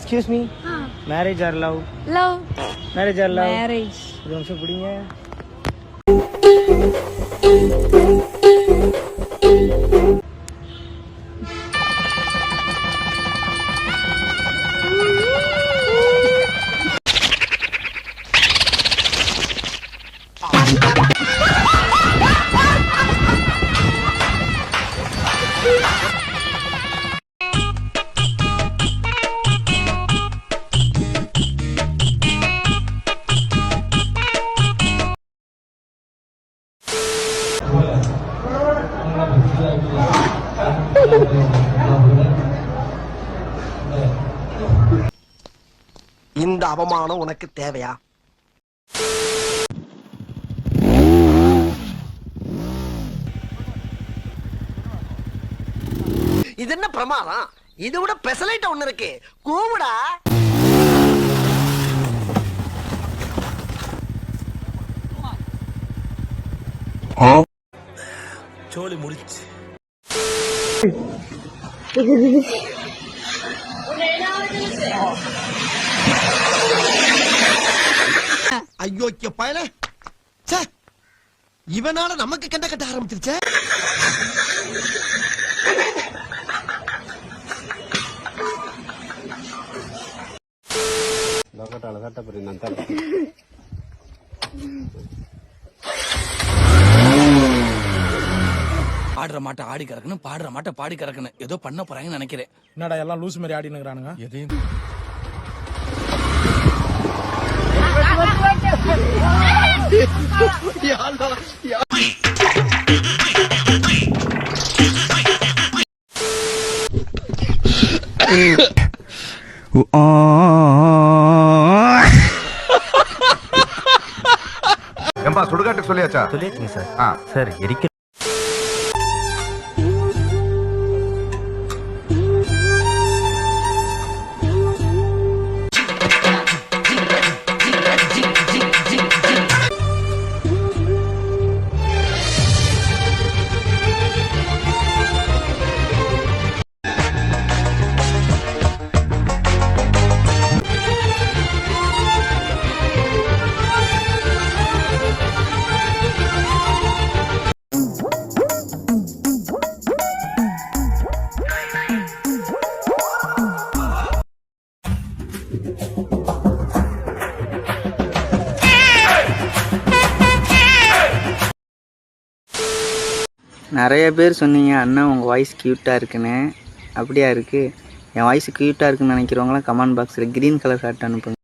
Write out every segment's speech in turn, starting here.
Excuse me. Marriage or love? Love. Marriage or love? Marriage. ஒரு நிமிஷம் பிடிங்க. இந்த அவமானம் உனக்கு தேவையா? இது என்ன பிரமாதம்? இதை விட பெசலைட் ஒண்ணு இருக்கு, கூவுடா. சோலி முடிச்சு. ஐயோ பயல, இவனால நமக்கு கண்ட கட்ட ஆரம்பிச்சிருச்சே. ஆடுற மாட்டை ஆடி கறக்கணும், பாடுற மாட்டை பாடி கறக்கணும், ஏதோ பண்ண போறாங்கன்னு நினைக்கிறேன். என்னடா எல்லாம் லூஸ் மாதிரி ஆடி நிக்கிறானுங்க. எதையும் ஏம்பா சுடுகாட்டுக்கு சொல்லியாச்சா? சொல்லியாச்சுங்க சார். சார் எரிக்க நிறைய பேர் சொன்னீங்க அண்ணா உங்கள் வாய்ஸ் க்யூட்டாக இருக்குன்னு. அப்படியா இருக்குது? என் வாய்ஸ் க்யூட்டாக இருக்குன்னு நினைக்கிறவங்களாம் கமெண்ட் பாக்ஸில் க்ரீன் கலர் ஹார்ட் அனுப்புங்க.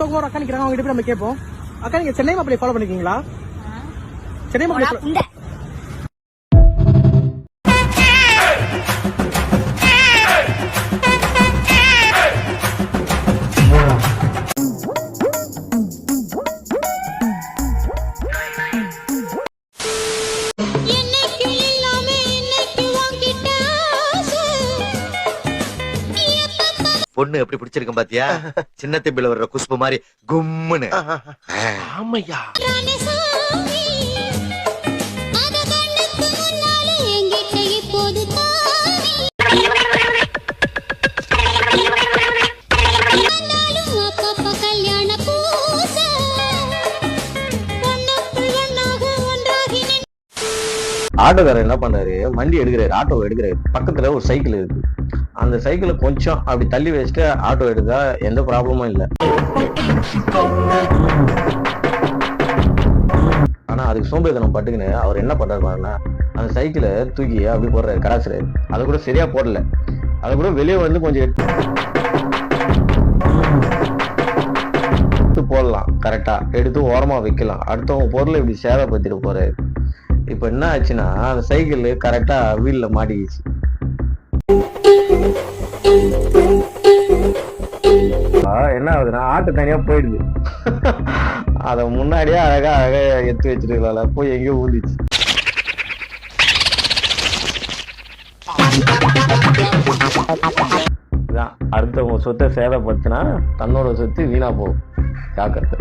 சோகமா அக்கா நிக்கிறாங்க, அவங்க கிட்ட நம்ம கேட்போம். அக்கா நீங்க சென்னை மாப்பிள்ளை ஃபாலோ பண்ணிருக்கீங்களா? சென்னை மாப்பிள்ளை பொண்ணு எப்படி பிடிச்சிருக்கும் பாத்தியா? சின்ன தம்பில வர்ற குஷ்பு மாதிரி கும்முன்னு. ஆமையா ஆட்டோக்காரர் என்ன பண்றாரு, வண்டி எடுக்கிறாரு, ஆட்டோ எடுக்கிறாரு. பக்கத்துல ஒரு சைக்கிள் இருக்கு. அந்த சைக்கிளை கொஞ்சம் அப்படி தள்ளி வச்சுட்டு ஆட்டோ எடுத்தா எந்த ப்ராப்ளமும் இல்லை. ஆனா அதுக்கு சோம்பேறித்தனம் பட்டுக்குன்னு அவர் என்ன பண்றாரு பாருன்னா, அந்த சைக்கிளை தூக்கி அப்படி போடுறாரு, கடாசுறாரு. அதை கூட சரியா போடல. அதை கூட வெளியே வந்து கொஞ்சம் எடுத்து போடலாம், கரெக்டா எடுத்து ஓரமா வைக்கலாம். அடுத்தவங்க பொருளை இப்படி சேதப்படுத்திட்டு போறாரு. இப்ப என்ன ஆச்சுன்னா, அந்த சைக்கிள் கரெக்டா வீல்ல மாட்டிக்கிச்சு. என்ன ஆகுதுன்னா, ஆட்டு தனியா போயிடுது. அத முன்னாடியே அழகா எடுத்து வச்சிருக்கல, போய் எங்கேயோ ஊதிச்சு. அடுத்தவங்க சொத்தை சேதப்படுத்தினா தன்னோட சொத்து வீணா போகும். ஜாக்கிரதை.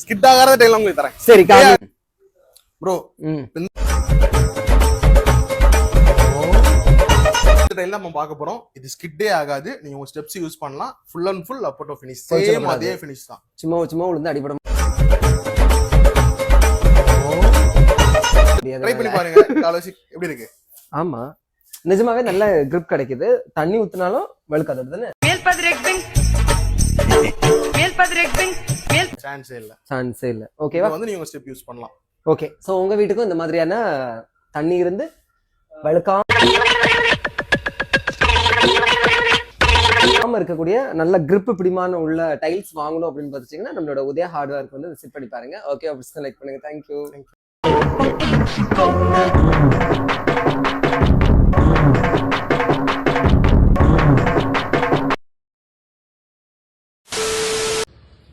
ஸ்கிட் ஆகாத டைலாக் உங்களுக்கு தரேன். சரி ப்ரோ ம் இந்த டைலாக் நம்ம பார்க்க போறோம். இது ஸ்கிட்டே ஆகாது. நீங்க உங்க ஸ்டெப்ஸ் யூஸ் பண்ணலாம். ஃபுல் அண்ட் ஃபுல் அப்போ டு ஃபினிஷ். சேம் அதே ஃபினிஷ் தான். சும்மா விழுந்து அடிபடும். ட்ரை பண்ணி பாருங்க. காலோசி எப்படி இருக்கு? ஆமா நிஜமாவே நல்ல grip கிடைக்குது. தண்ணி ஊத்துனாலும் வெளுக்காது தானே. சான்ஸே இல்ல. ஓகேவா? வந்து நீங்க ஸ்டெப் யூஸ் பண்ணலாம். ஓகே சோ உங்க வீட்டுக்கும் இந்த மாதிரியான தண்ணி இருந்து வெளுக்காம இருக்கக்கூடிய நல்ல grip பிடிமான உள்ள டைல்ஸ் வாங்கணும் அப்படின்னு பார்த்துச்சீங்கன்னா நம்மளோட உதயா ஹார்ட்வேர்க்கு வந்து விசிட் பண்ணி பாருங்க. ஓகே அப்படி லைக் பண்ணுங்க. தேங்க்யூ.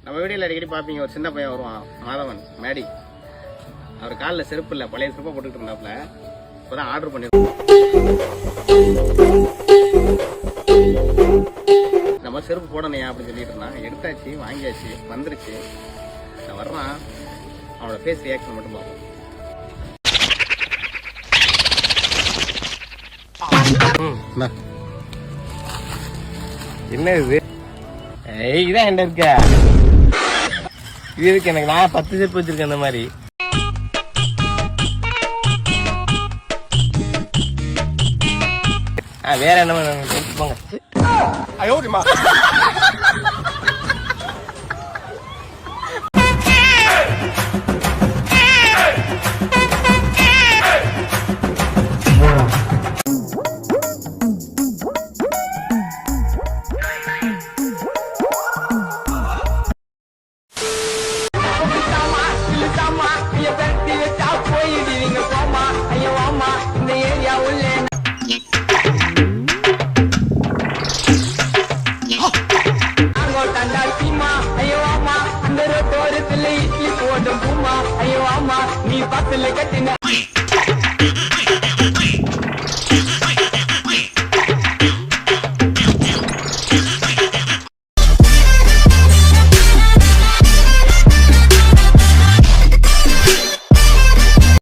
நம்ம வீடியோல அடிக்கடி பாப்பீங்க, ஒரு சின்ன பையன் வருவான், மாதவன் மேடி. அவர் காலில் செருப்பு இல்லை, பழைய செருப்பை போட்டுட்டு இருந்தாப்புல. இப்பதான் ஆர்டர் பண்ணி நம்ம செருப்பு போடணையா அப்படின்னு சொல்லிட்டு இருந்தான். எடுத்தாச்சு, வாங்கியாச்சு, வந்துருச்சு. நான் வர்றான், அவனோட ஃபேஸ் ரியாக்ஷன் மட்டும் பார்ப்போம். என்ன இது? இதான் என்ன இருக்க? இது இருக்கு எனக்கு. நான் 10 செருப்பு வச்சிருக்கேன் அந்த மாதிரி. வேற என்ன போங்க. ஐயோ ஆமா நீ பத்துல கட்டின